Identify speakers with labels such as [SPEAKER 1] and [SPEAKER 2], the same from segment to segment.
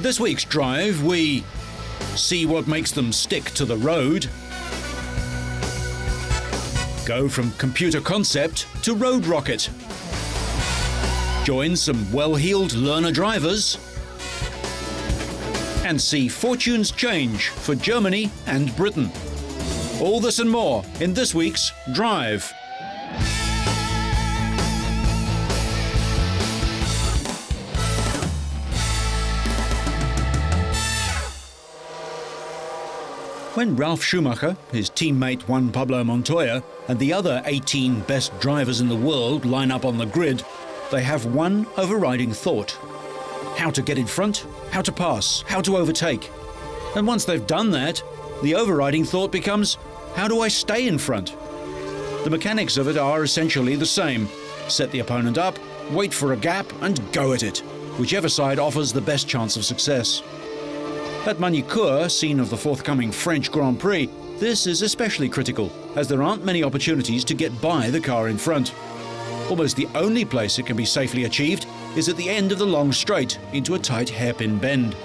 [SPEAKER 1] this week's drive, we see what makes them stick to the road, go from computer concept to road rocket, join some well-heeled learner drivers, and see fortunes change for Germany and Britain. All this and more in this week's Drive. When Ralf Schumacher, his teammate Juan Pablo Montoya, and the other 18 best drivers in the world line up on the grid, they have one overriding thought: how to get in front, how to pass, how to overtake. And once they've done that, the overriding thought becomes, how do I stay in front? The mechanics of it are essentially the same. Set the opponent up, wait for a gap, and go at it, whichever side offers the best chance of success. At Magny-Cours, scene of the forthcoming French Grand Prix, this is especially critical, as there aren't many opportunities to get by the car in front. Almost the only place it can be safely achieved is at the end of the long straight into a tight hairpin bend.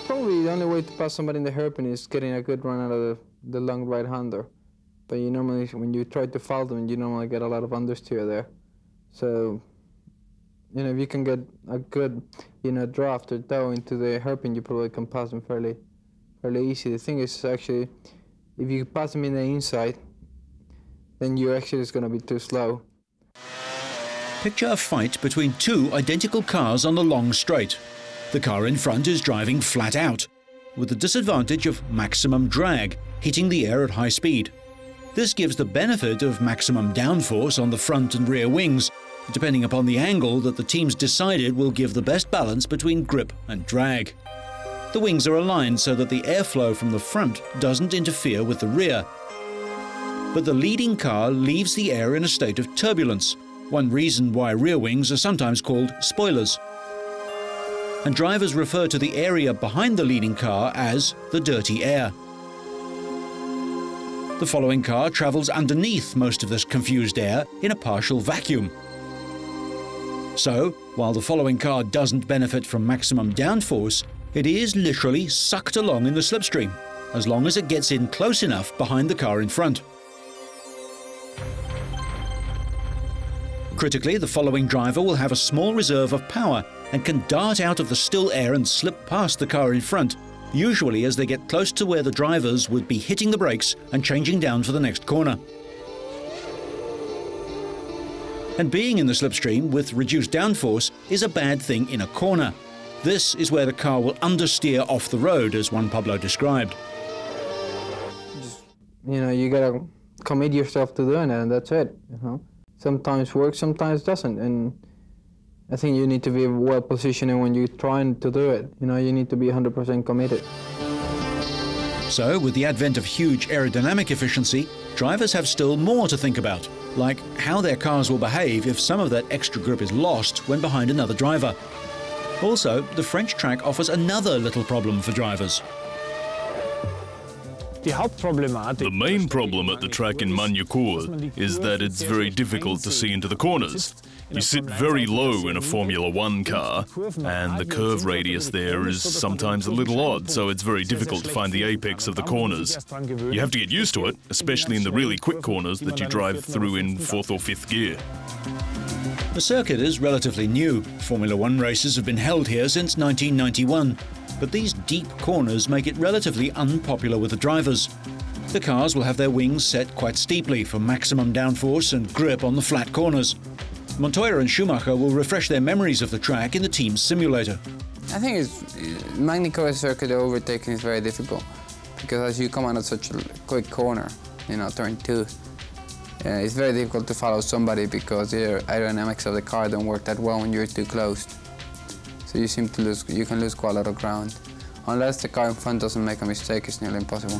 [SPEAKER 2] Probably the only way to pass somebody in the hairpin is getting a good run out of the long right-hander. But you normally, when you try to foul them, you normally get a lot of understeer there. So, you know, if you can get a good, draft or toe into the hairpin, you probably can pass them fairly easy. The thing is, actually, if you pass them in the inside, then you're actually just going to be too slow.
[SPEAKER 1] Picture a fight between two identical cars on the long straight. The car in front is driving flat out, with the disadvantage of maximum drag, hitting the air at high speed. This gives the benefit of maximum downforce on the front and rear wings, depending upon the angle that the teams decided will give the best balance between grip and drag. The wings are aligned so that the airflow from the front doesn't interfere with the rear. But the leading car leaves the air in a state of turbulence, one reason why rear wings are sometimes called spoilers. And drivers refer to the area behind the leading car as the dirty air. The following car travels underneath most of this confused air in a partial vacuum. So, while the following car doesn't benefit from maximum downforce, it is literally sucked along in the slipstream, as long as it gets in close enough behind the car in front. Critically, the following driver will have a small reserve of power and can dart out of the still air and slip past the car in front, usually as they get close to where the drivers would be hitting the brakes and changing down for the next corner. And being in the slipstream with reduced downforce is a bad thing in a corner. This is where the car will understeer off the road, as Juan Pablo described.
[SPEAKER 2] You gotta commit yourself to doing it, and that's it. Sometimes works, sometimes doesn't, and I think you need to be well positioned when you're trying to do it. You need to be 100% committed.
[SPEAKER 1] So, with the advent of huge aerodynamic efficiency, drivers have still more to think about, like how their cars will behave if some of that extra grip is lost when behind another driver. Also, the French track offers another little problem for drivers.
[SPEAKER 3] The main problem at the track in Magny-Cours is that it's very difficult to see into the corners. You sit very low in a Formula One car, and the curve radius there is sometimes a little odd, so it's very difficult to find the apex of the corners. You have to get used to it, especially in the really quick corners that you drive through in 4th or 5th gear.
[SPEAKER 1] The circuit is relatively new. Formula One races have been held here since 1991. But these deep corners make it relatively unpopular with the drivers. The cars will have their wings set quite steeply for maximum downforce and grip on the flat corners. Montoya and Schumacher will refresh their memories of the track in the team's simulator.
[SPEAKER 2] I think Magny-Cours circuit overtaking is very difficult, because as you come out of such a quick corner, turn 2, it's very difficult to follow somebody because the aerodynamics of the car don't work that well when you're too close. So you can lose quite a lot of ground. Unless the car in front doesn't make a mistake, it's nearly impossible.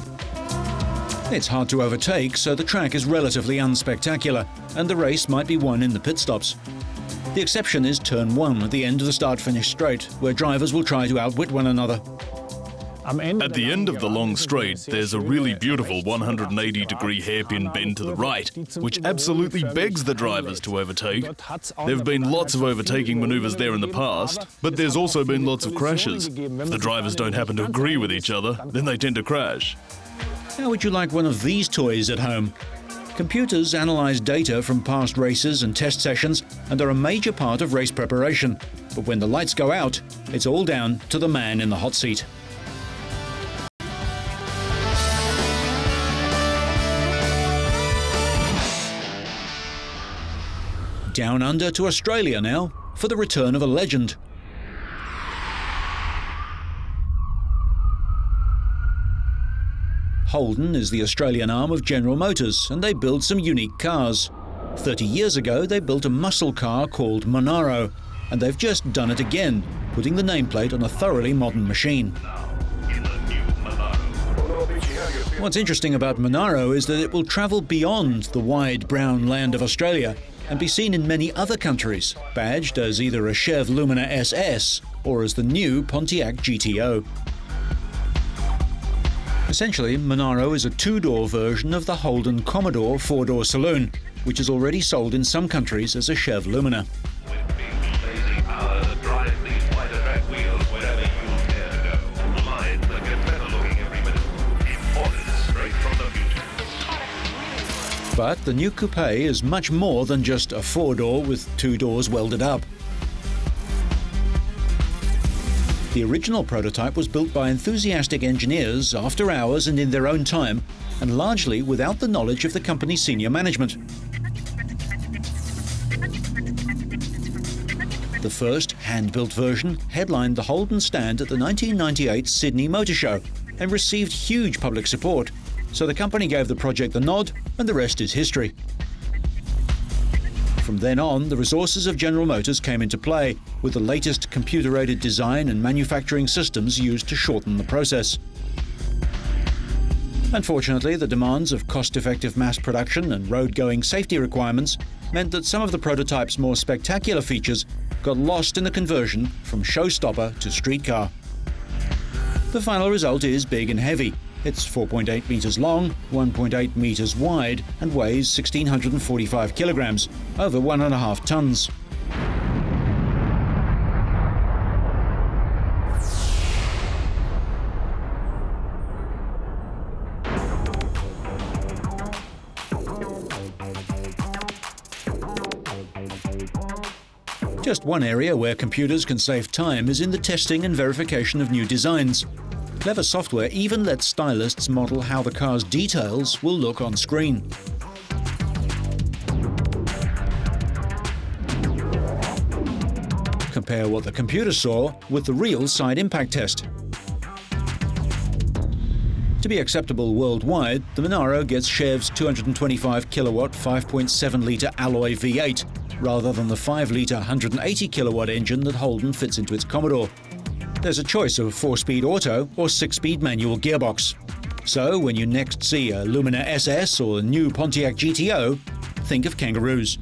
[SPEAKER 1] It's hard to overtake, so the track is relatively unspectacular, and the race might be won in the pit stops. The exception is turn 1 at the end of the start-finish straight, where drivers will try to outwit one another.
[SPEAKER 3] At the end of the long straight, there's a really beautiful 180-degree hairpin bend to the right, which absolutely begs the drivers to overtake. There have been lots of overtaking maneuvers there in the past, but there's also been lots of crashes. If the drivers don't happen to agree with each other, then they tend to crash.
[SPEAKER 1] How would you like one of these toys at home? Computers analyze data from past races and test sessions and are a major part of race preparation. But when the lights go out, it's all down to the man in the hot seat. Down under to Australia now for the return of a legend. Holden is the Australian arm of General Motors, and they build some unique cars. 30 years ago, they built a muscle car called Monaro, and they've just done it again, putting the nameplate on a thoroughly modern machine. What's interesting about Monaro is that it will travel beyond the wide brown land of Australia and be seen in many other countries, badged as either a Chev Lumina SS or as the new Pontiac GTO. Essentially, Monaro is a two-door version of the Holden Commodore four-door saloon, which is already sold in some countries as a Chev Lumina. But the new coupe is much more than just a four-door with two doors welded up. The original prototype was built by enthusiastic engineers after hours and in their own time, and largely without the knowledge of the company's senior management. The first hand-built version headlined the Holden stand at the 1998 Sydney Motor Show and received huge public support, so the company gave the project the nod, and the rest is history. From then on, the resources of General Motors came into play, with the latest computer-aided design and manufacturing systems used to shorten the process. Unfortunately, the demands of cost-effective mass production and road-going safety requirements meant that some of the prototype's more spectacular features got lost in the conversion from showstopper to streetcar. The final result is big and heavy. It's 4.8 meters long, 1.8 meters wide, and weighs 1,645 kilograms, over 1.5 tons. Just one area where computers can save time is in the testing and verification of new designs. Clever software even lets stylists model how the car's details will look on screen. Compare what the computer saw with the real side impact test. To be acceptable worldwide, the Monaro gets Chev's 225 kilowatt 5.7 litre alloy V8, rather than the 5 litre 180 kilowatt engine that Holden fits into its Commodore. There's a choice of 4-speed auto or 6-speed manual gearbox. So when you next see a Lumina SS or a new Pontiac GTO, think of kangaroos.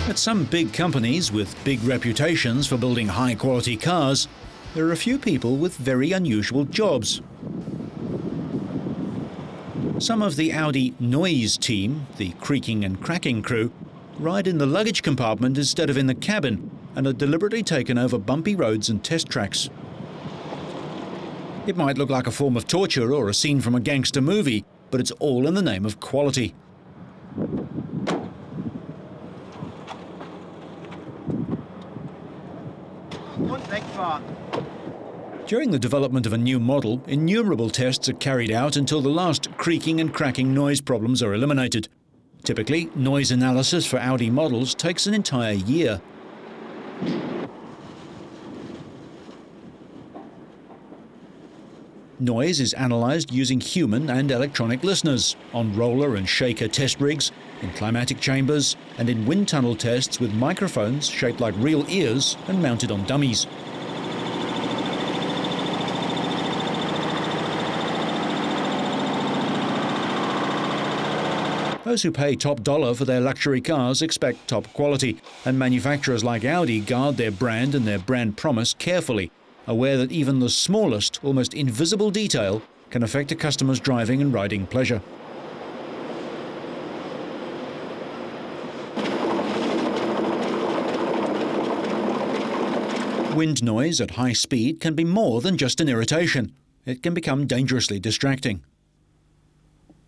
[SPEAKER 1] At some big companies with big reputations for building high-quality cars, there are a few people with very unusual jobs. Some of the Audi noise team, the creaking and cracking crew, ride in the luggage compartment instead of in the cabin and are deliberately taken over bumpy roads and test tracks. It might look like a form of torture or a scene from a gangster movie, but it's all in the name of quality. During the development of a new model, innumerable tests are carried out until the last creaking and cracking noise problems are eliminated. Typically, noise analysis for Audi models takes an entire year. Noise is analysed using human and electronic listeners on roller and shaker test rigs, in climatic chambers, and in wind tunnel tests with microphones shaped like real ears and mounted on dummies. Those who pay top dollar for their luxury cars expect top quality, and manufacturers like Audi guard their brand and their brand promise carefully, aware that even the smallest, almost invisible detail can affect a customer's driving and riding pleasure. Wind noise at high speed can be more than just an irritation. It can become dangerously distracting.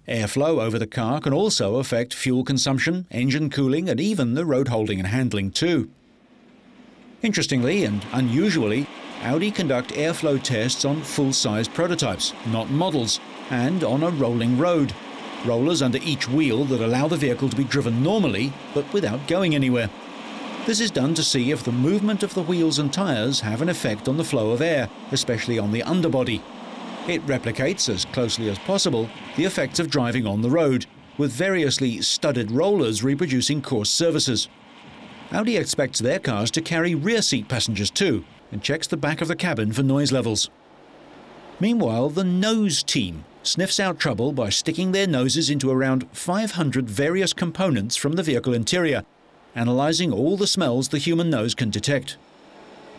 [SPEAKER 1] Airflow over the car can also affect fuel consumption, engine cooling, and even the road holding and handling too. Interestingly and unusually, Audi conduct airflow tests on full-size prototypes, not models, and on a rolling road. Rollers under each wheel that allow the vehicle to be driven normally, but without going anywhere. This is done to see if the movement of the wheels and tyres have an effect on the flow of air, especially on the underbody. It replicates, as closely as possible, the effects of driving on the road, with variously studded rollers reproducing course surfaces. Audi expects their cars to carry rear seat passengers too, and checks the back of the cabin for noise levels. Meanwhile, the nose team sniffs out trouble by sticking their noses into around 500 various components from the vehicle interior, analysing all the smells the human nose can detect.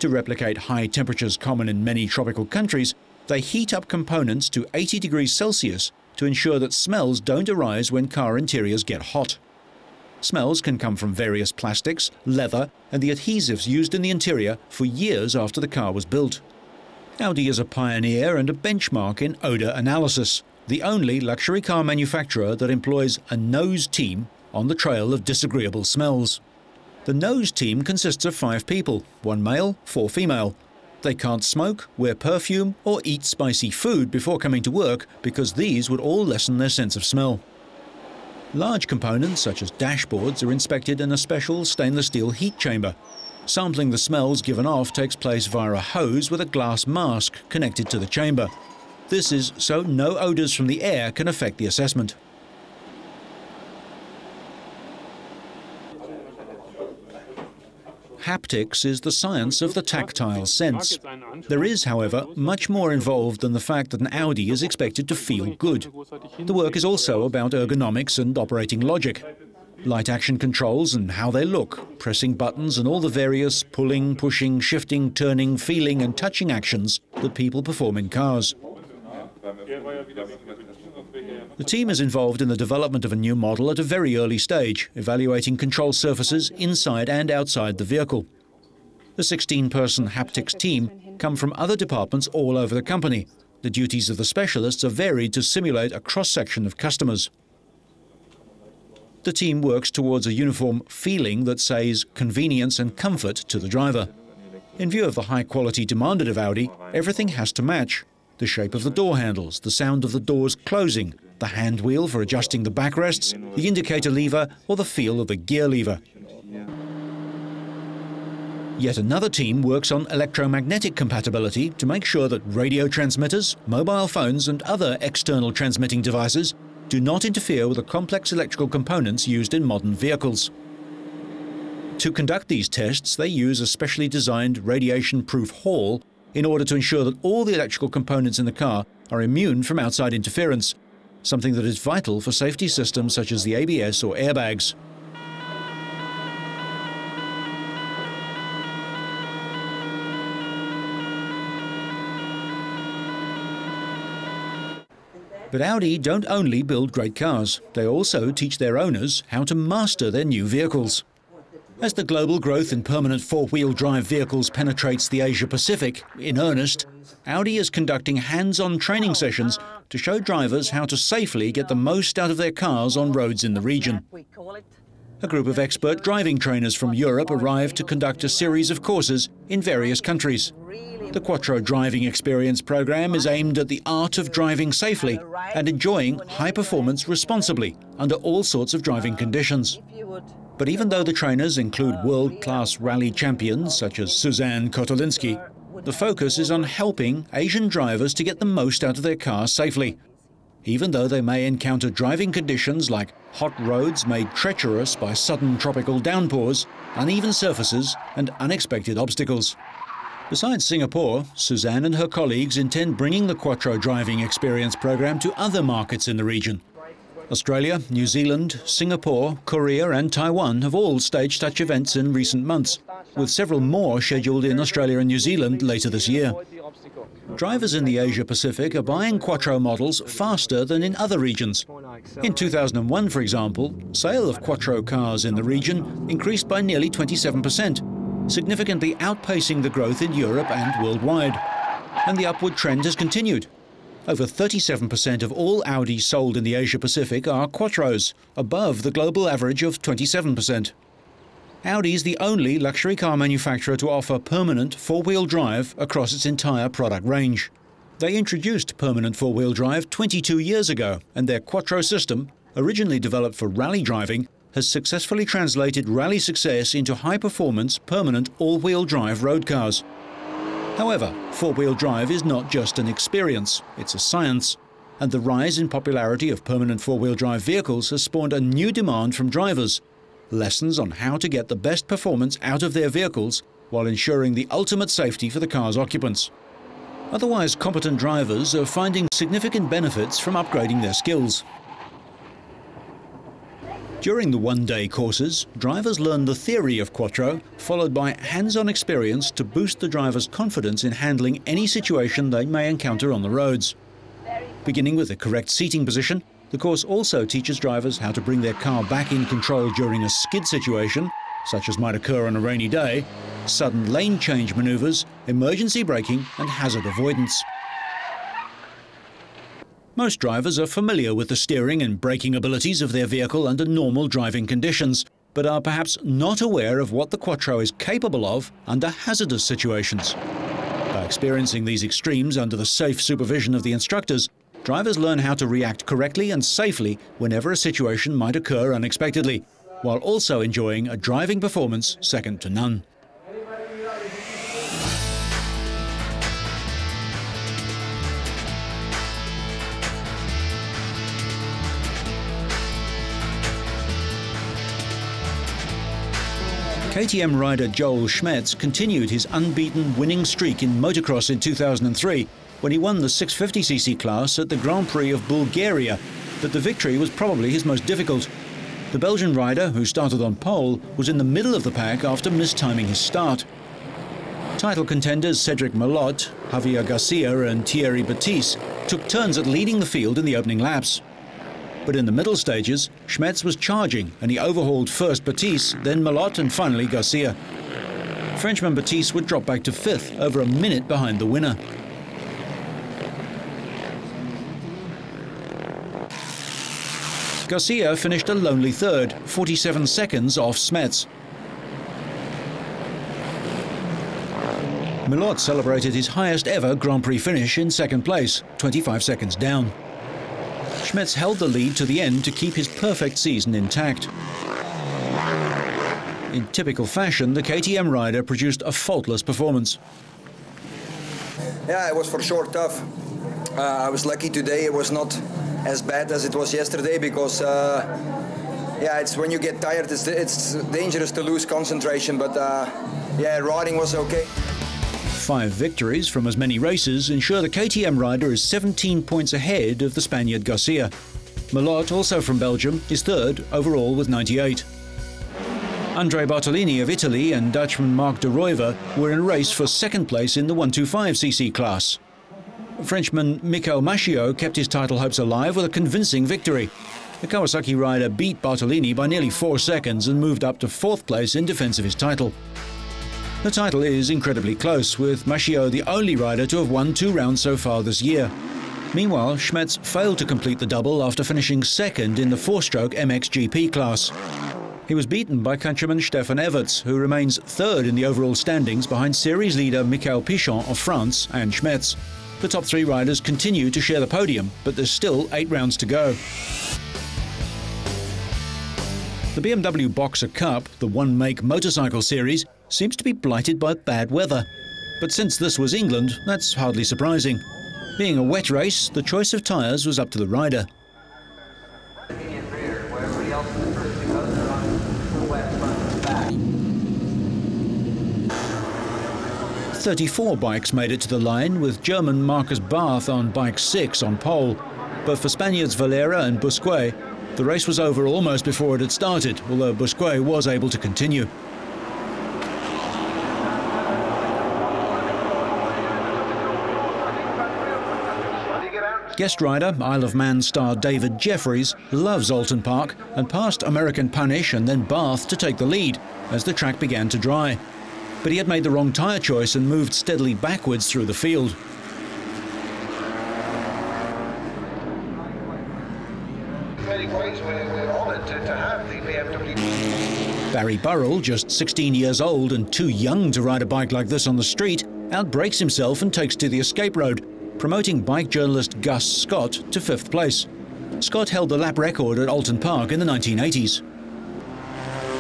[SPEAKER 1] To replicate high temperatures common in many tropical countries, they heat up components to 80 degrees Celsius to ensure that smells don't arise when car interiors get hot. Smells can come from various plastics, leather, and the adhesives used in the interior for years after the car was built. Audi is a pioneer and a benchmark in odour analysis, the only luxury car manufacturer that employs a nose team on the trail of disagreeable smells. The nose team consists of 5 people, 1 male, 4 female. They can't smoke, wear perfume, or eat spicy food before coming to work because these would all lessen their sense of smell. Large components, such as dashboards, are inspected in a special stainless steel heat chamber. Sampling the smells given off takes place via a hose with a glass mask connected to the chamber. This is so no odours from the air can affect the assessment. Haptics is the science of the tactile sense. There is, however, much more involved than the fact that an Audi is expected to feel good. The work is also about ergonomics and operating logic. Light action controls and how they look, pressing buttons and all the various pulling, pushing, shifting, turning, feeling and touching actions that people perform in cars. The team is involved in the development of a new model at a very early stage, evaluating control surfaces inside and outside the vehicle. The 16-person haptics team come from other departments all over the company. The duties of the specialists are varied to simulate a cross-section of customers. The team works towards a uniform feeling that says convenience and comfort to the driver. In view of the high quality demanded of Audi, everything has to match. The shape of the door handles, the sound of the doors closing, the hand wheel for adjusting the backrests, the indicator lever, or the feel of the gear lever. Yet another team works on electromagnetic compatibility to make sure that radio transmitters, mobile phones, and other external transmitting devices do not interfere with the complex electrical components used in modern vehicles. To conduct these tests, they use a specially designed radiation-proof hall in order to ensure that all the electrical components in the car are immune from outside interference, something that is vital for safety systems such as the ABS or airbags. But Audi don't only build great cars, they also teach their owners how to master their new vehicles. As the global growth in permanent four-wheel drive vehicles penetrates the Asia-Pacific in earnest, Audi is conducting hands-on training sessions to show drivers how to safely get the most out of their cars on roads in the region. A group of expert driving trainers from Europe arrived to conduct a series of courses in various countries. The Quattro Driving Experience program is aimed at the art of driving safely and enjoying high performance responsibly under all sorts of driving conditions. But even though the trainers include world-class rally champions such as Suzanne Kotolinski, the focus is on helping Asian drivers to get the most out of their cars safely, even though they may encounter driving conditions like hot roads made treacherous by sudden tropical downpours, uneven surfaces and unexpected obstacles. Besides Singapore, Suzanne and her colleagues intend bringing the Quattro Driving Experience program to other markets in the region. Australia, New Zealand, Singapore, Korea and Taiwan have all staged such events in recent months, with several more scheduled in Australia and New Zealand later this year. Drivers in the Asia-Pacific are buying Quattro models faster than in other regions. In 2001, for example, sale of Quattro cars in the region increased by nearly 27%, significantly outpacing the growth in Europe and worldwide. And the upward trend has continued. Over 37% of all Audis sold in the Asia-Pacific are Quattros, above the global average of 27%. Audi is the only luxury car manufacturer to offer permanent four-wheel drive across its entire product range. They introduced permanent four-wheel drive 22 years ago, and their Quattro system, originally developed for rally driving, has successfully translated rally success into high-performance, permanent all-wheel drive road cars. However, four-wheel drive is not just an experience, it's a science. And the rise in popularity of permanent four-wheel drive vehicles has spawned a new demand from drivers. Lessons on how to get the best performance out of their vehicles while ensuring the ultimate safety for the car's occupants. Otherwise competent drivers are finding significant benefits from upgrading their skills. During the one-day courses, drivers learn the theory of Quattro, followed by hands-on experience to boost the driver's confidence in handling any situation they may encounter on the roads. Beginning with the correct seating position, the course also teaches drivers how to bring their car back in control during a skid situation, such as might occur on a rainy day, sudden lane change maneuvers, emergency braking and hazard avoidance. Most drivers are familiar with the steering and braking abilities of their vehicle under normal driving conditions, but are perhaps not aware of what the Quattro is capable of under hazardous situations. By experiencing these extremes under the safe supervision of the instructors, drivers learn how to react correctly and safely whenever a situation might occur unexpectedly, while also enjoying a driving performance second to none. KTM rider Joel Schmetz continued his unbeaten winning streak in motocross in 2003 when he won the 650cc class at the Grand Prix of Bulgaria, but the victory was probably his most difficult. The Belgian rider, who started on pole, was in the middle of the pack after mistiming his start. Title contenders Cedric Malot, Javier Garcia and Thierry Baptiste took turns at leading the field in the opening laps. But in the middle stages, Schmetz was charging and he overhauled first Baptiste, then Malot and finally Garcia. Frenchman Baptiste would drop back to fifth, over a minute behind the winner. Garcia finished a lonely third, 47 seconds off Schmetz. Malot celebrated his highest ever Grand Prix finish in second place, 25 seconds down. Schmetz held the lead to the end to keep his perfect season intact. In typical fashion, the KTM rider produced a faultless performance.
[SPEAKER 4] Yeah, it was for sure tough. I was lucky today. It was not as bad as it was yesterday because, yeah, it's when you get tired, it's dangerous to lose concentration. But yeah, riding was okay.
[SPEAKER 1] 5 victories from as many races ensure the KTM rider is 17 points ahead of the Spaniard Garcia. Malot, also from Belgium, is third overall with 98. Andrea Bartolini of Italy and Dutchman Marc de Ruyver were in a race for second place in the 125cc class. Frenchman Michael Machiot kept his title hopes alive with a convincing victory. The Kawasaki rider beat Bartolini by nearly 4 seconds and moved up to 4th place in defence of his title. The title is incredibly close, with Machiot the only rider to have won 2 rounds so far this year. Meanwhile, Schmetz failed to complete the double after finishing second in the 4-stroke MXGP class. He was beaten by countryman Stefan Everts, who remains third in the overall standings behind series leader Michael Pichon of France and Schmetz. The top 3 riders continue to share the podium, but there's still 8 rounds to go. The BMW Boxer Cup, the one-make motorcycle series, seems to be blighted by bad weather. But since this was England, that's hardly surprising. Being a wet race, the choice of tyres was up to the rider. 34 bikes made it to the line, with German Marcus Barth on bike 6 on pole. But for Spaniards Valera and Busquet, The race was over almost before it had started, although Busquet was able to continue. Guest rider, Isle of Man star David Jeffries loves Alton Park and passed American Punish and then Bath to take the lead as the track began to dry. But he had made the wrong tyre choice and moved steadily backwards through the field. Barry Burrell, just 16 years old and too young to ride a bike like this on the street, outbrakes himself and takes to the escape road, promoting bike journalist Gus Scott to 5th place. Scott held the lap record at Alton Park in the 1980s.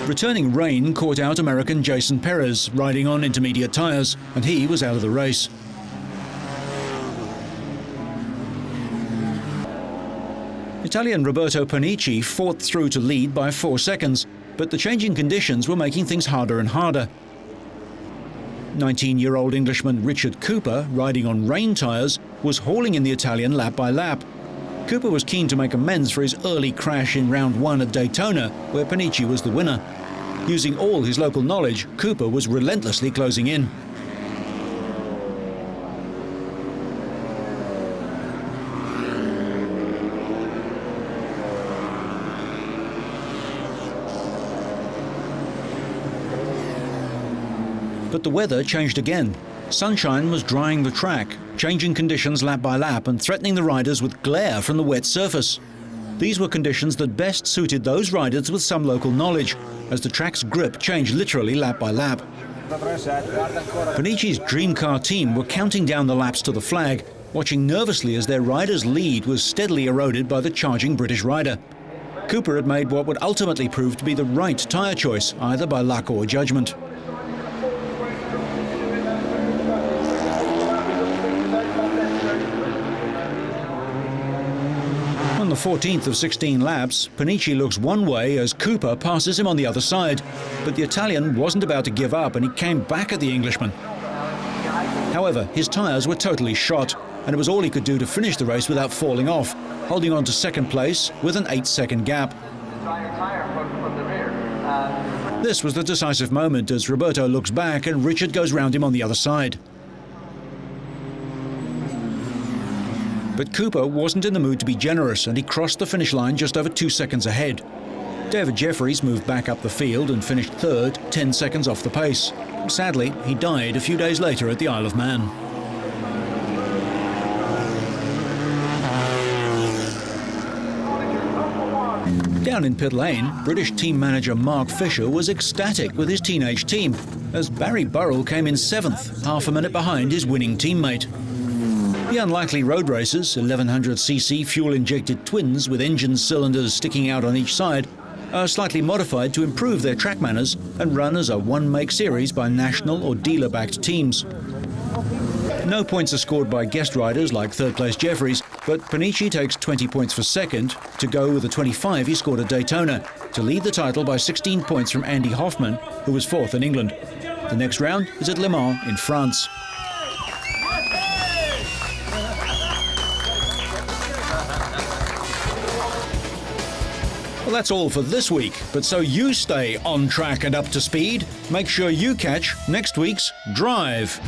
[SPEAKER 1] Returning rain caught out American Jason Perez, riding on intermediate tyres, and he was out of the race. Italian Roberto Panici fought through to lead by 4 seconds, but the changing conditions were making things harder and harder. 19-year-old Englishman Richard Cooper, riding on rain tyres, was hauling in the Italian lap by lap. Cooper was keen to make amends for his early crash in round 1 at Daytona, where Panici was the winner. Using all his local knowledge, Cooper was relentlessly closing in. But the weather changed again. Sunshine was drying the track, changing conditions lap by lap and threatening the riders with glare from the wet surface. These were conditions that best suited those riders with some local knowledge, as the track's grip changed literally lap by lap. Panici's dream car team were counting down the laps to the flag, watching nervously as their rider's lead was steadily eroded by the charging British rider. Cooper had made what would ultimately prove to be the right tyre choice, either by luck or judgment. On the 14th of 16 laps, Panici looks one way as Cooper passes him on the other side, but the Italian wasn't about to give up and he came back at the Englishman. However, his tyres were totally shot, and it was all he could do to finish the race without falling off, holding on to 2nd place with an 8-second gap. This was the decisive moment as Roberto looks back and Richard goes round him on the other side. But Cooper wasn't in the mood to be generous and he crossed the finish line just over 2 seconds ahead. David Jeffries moved back up the field and finished 3rd, 10 seconds off the pace. Sadly, he died a few days later at the Isle of Man. Down in pit lane, British team manager Mark Fisher was ecstatic with his teenage team as Barry Burrell came in 7th, half a minute behind his winning teammate. The unlikely road racers, 1100cc fuel-injected twins with engine cylinders sticking out on each side, are slightly modified to improve their track manners and run as a one-make series by national or dealer-backed teams. No points are scored by guest riders like 3rd place Jeffries, but Panici takes 20 points for 2nd to go with the 25 he scored at Daytona, to lead the title by 16 points from Andy Hoffman, who was 4th in England. The next round is at Le Mans in France. Well, that's all for this week, but so you stay on track and up to speed, make sure you catch next week's Drive.